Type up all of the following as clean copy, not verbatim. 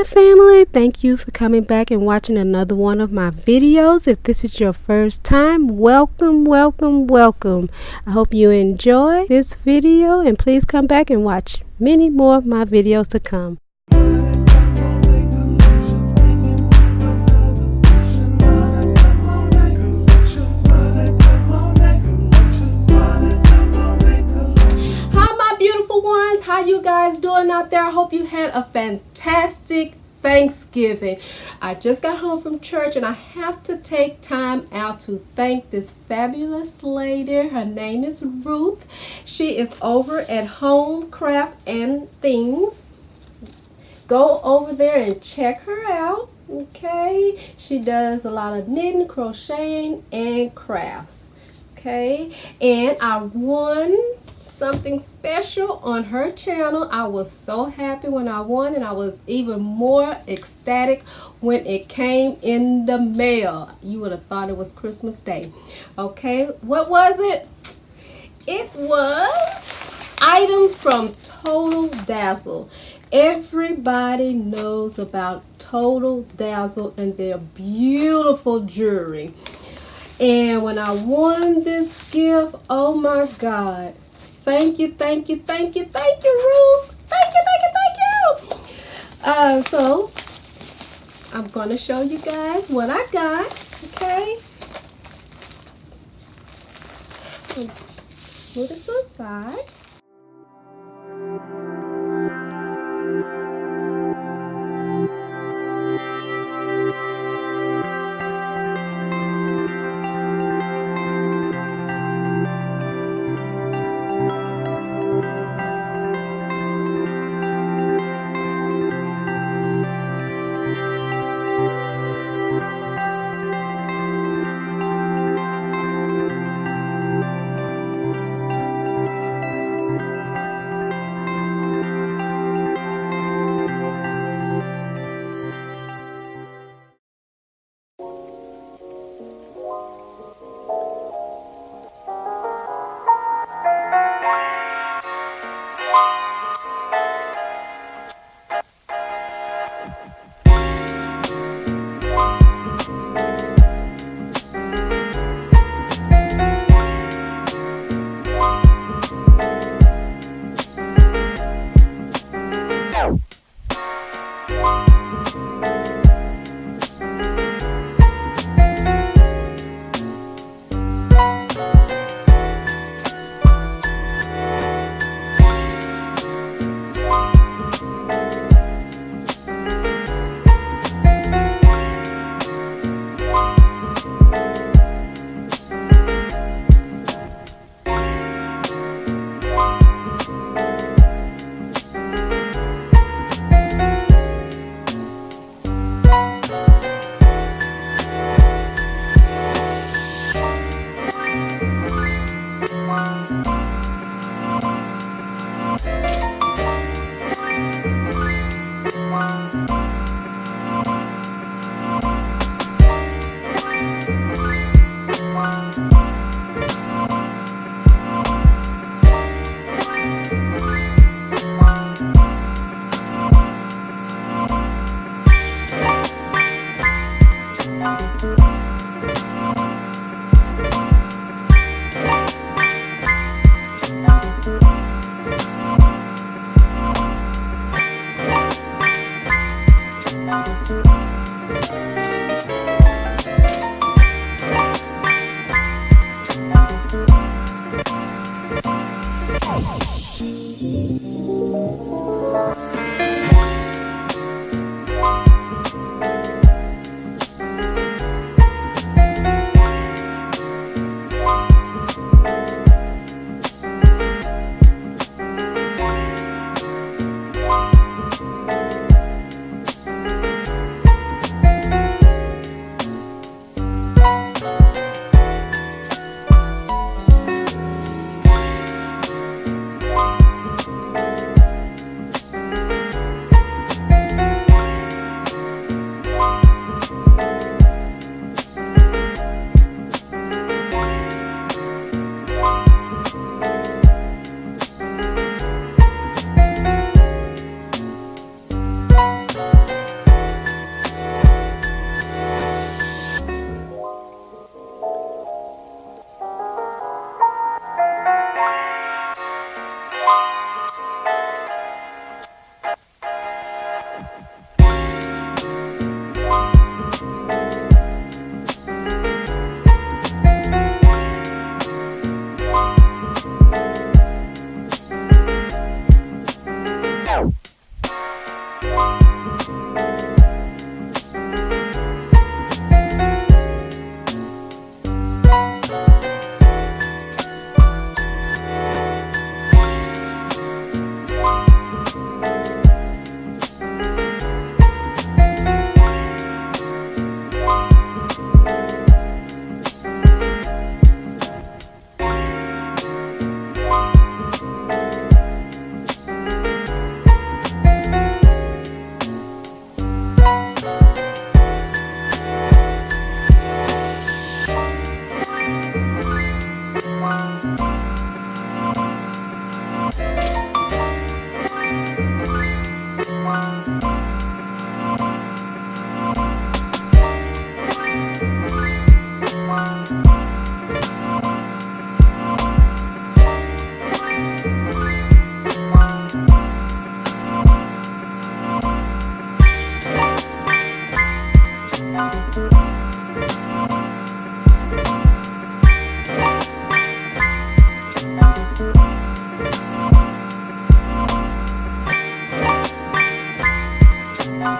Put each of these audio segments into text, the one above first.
my family, thank you for coming back and watching another one of my videos. If this is your first time, welcome. I hope you enjoy this video and please come back and watch many more of my videos to come. How you guys doing out there? I hope you had a fantastic Thanksgiving. I just got home from church and I have to take time out to thank this fabulous lady. Her name is Ruth. She is over at Home Craft and Things. Go over there and check her out. Okay, she does a lot of knitting, crocheting, and crafts. Okay, and I won something special on her channel. I was so happy when I won, and I was even more ecstatic when it came in the mail. You would have thought it was Christmas Day. Okay, what was it? It was items from Total Dazzle. Everybody knows about Total Dazzle and their beautiful jewelry. And when I won this gift, oh my God. Thank you, Ruth. Thank you. So I'm gonna show you guys what I got. Okay. Move it to the side.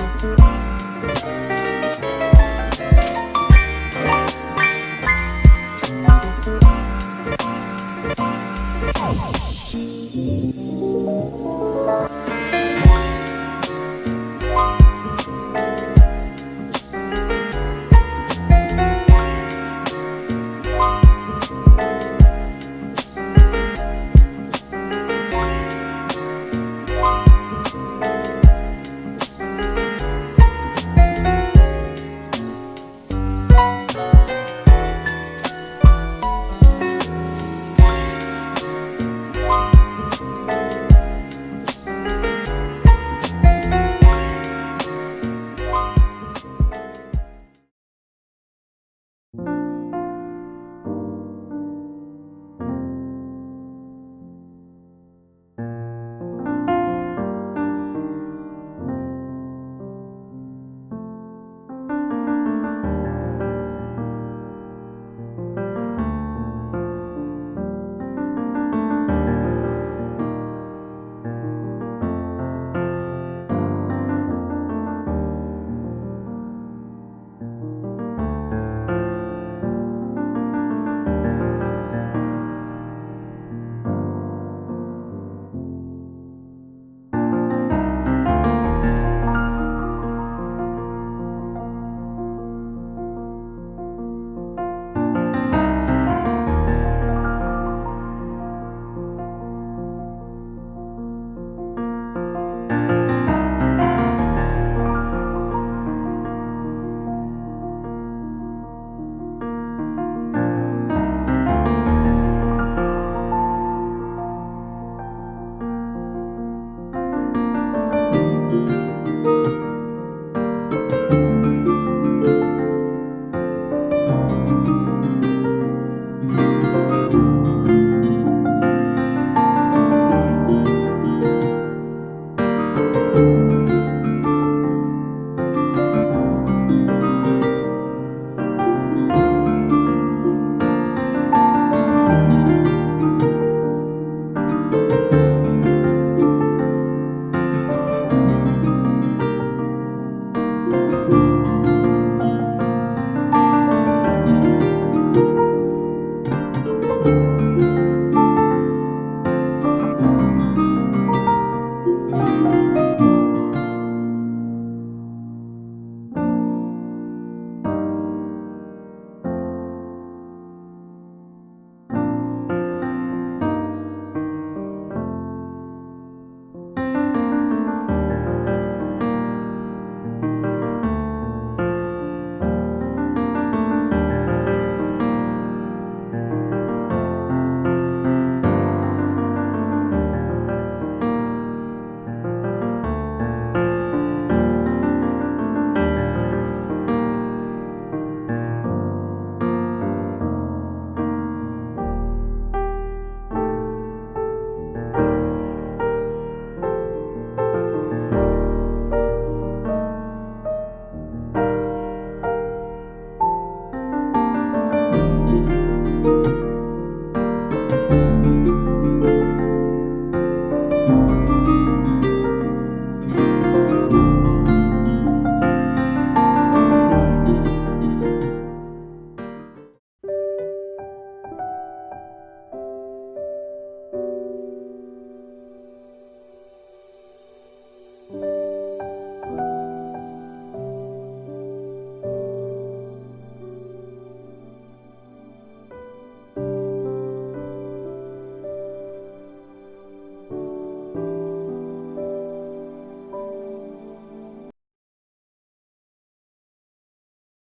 Bye.